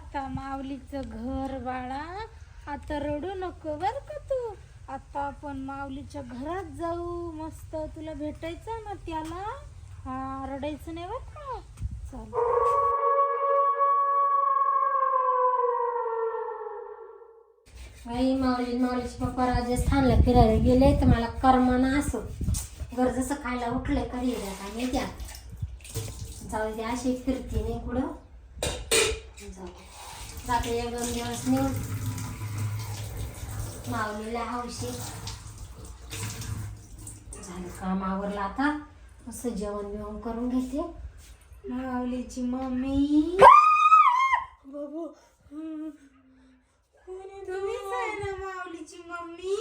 आता माऊलीचं घर बाळा. आता रडू नको बर का तू. आता आपण माऊलीच्या घरात जाऊ. मस्त तुला भेटायचं ना त्याला. हा रडायचं नाही बर का. चल बाई माऊलीचे पप्पा राजस्थानला फिरायला गेले तर मला करमाना असं घर जसं खायला उठलंय कधी काय त्या जाऊ दे अशी फिरती नाही कुठं जाऊ जाते 1-2 दिवस नेऊन माऊलीला हौशी झालं काम आवरलं आता असं जेवण बिवण करून घेते. माऊलीची मम्मी बाबू तुम्हीच आहे ना माऊलीची मम्मी.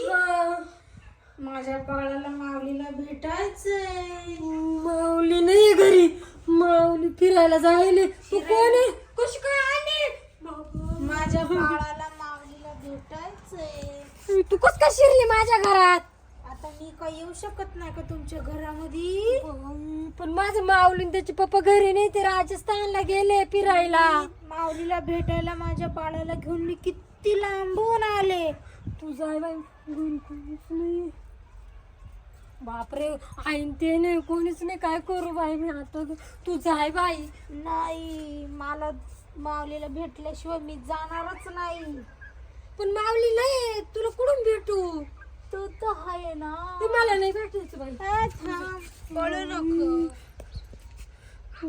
माझ्या बाळाला माऊलीला भेटायचंय. माऊली नाही घरी माऊली फिरायला जायले. तू कोण आहे कशी काय आली. माझ्या बाळाला माऊलीला भेटायचंय. तू कस काय शिरली माझ्या घरात. आता मी काय येऊ शकत नाही का तुमच्या घरामध्ये. पण माझं माऊली त्याचे पप्पा घरी नाही ते राजस्थानला गेले फिरायला. माऊलीला भेटायला माझ्या बाळाला घेऊन मी किती लांबून आले. तू जाय बाई घरी कोणीच नाही. बापरे आईन ते नाही कोणीच नाही काय करू बाई मी आता. तू जाय बाई. नाही मला माऊलीला भेटल्याशिवाय मी जाणारच नाही. पण माऊली नाही तुला कुठून भेटू. तू तर आहे ना. ते मला नाही भेटायचं बाई. पळू नको.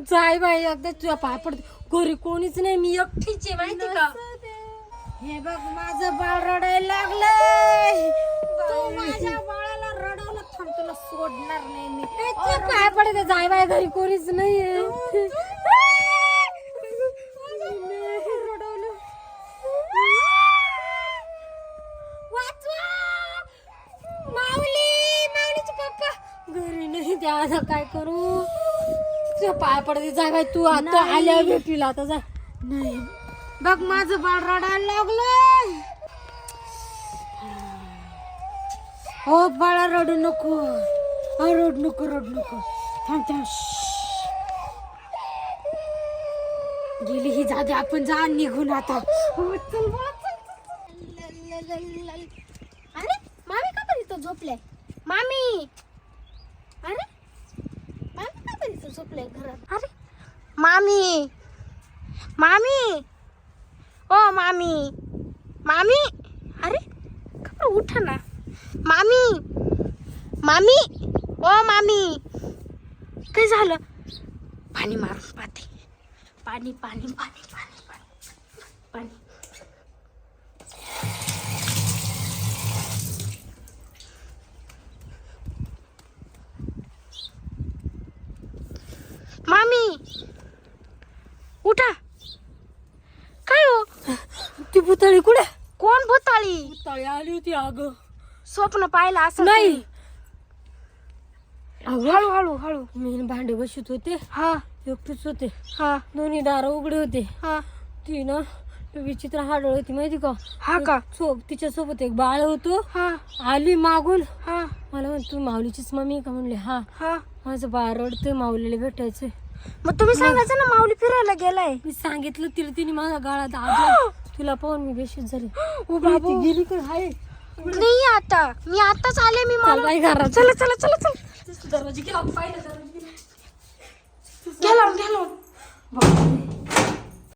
जाय बाई एकदा तुझ्या पाय पडते घरी कोणीच नाही मी एकटीच आहे माहिती का. हे बघ माझं बाळ रडायला लागलंय. तू माझ्या बाळाला रडवलं थांब तुला सोडणार नाही मी. तुझ्या पाय पडते जाय बाई घरी कोणीच नाहीये. रडवलं वाचवा माऊलीचे पप्पा घरी नाही त्या आता काय करू. तुझ्या पाय पडते जाय बाई तू आता आल्या भेटीला आता जा. नाही बघ माझं बाळ रडायला लागलंय. हो बाळा रडू नको. रडू नको थांब थांब. गेली ही जाते आपण जा निघून आता. चल बाळा चल. अरे मामी का बरी तो झोपले. मामी अरे मामी का बरी तो झोपले घरात. अरे मामी मामी ओ मामी मामी अरे का बरं उठा ना. मामी मामी ओ मामी काय झालं. पाणी मारून पाहते. पाणी पाणी पाणी पाणी पाणी पाणी. मामी उठा. काय हो ती भुताळी कुठे. कोण भूताळी. भुताळी आली होती अगं. स्वप्न पाहिलं असं नाही हळू हळू हळू. मी भांडे बसत होते हा एकटीच होते. हा दोन्ही दार उघडे होते. हा ती ना विचित्र हाडळ होती माहिती का. हा का. तिच्या सोबत एक बाळ होतो. हा आली मागून हा मला म्हण तू माऊलीचीच मम्मी का म्हणले. हा हा. माझं बाळ रडतंय माऊलीला भेटायचंय. मग तुम्ही सांगायचं ना माऊली फिरायला गेलाय. मी सांगितलं तिला तिने माझा गाळा दाबला. तुला पाहून मी बेशुद्ध झाले. ओ बाबू गेली का हाय नाही आता मी आताच आले. मी चल बाई घरात. चला चला चला चल. दरवाजे गेला पाहिलं दरवाजे घ्या लावून बापरे.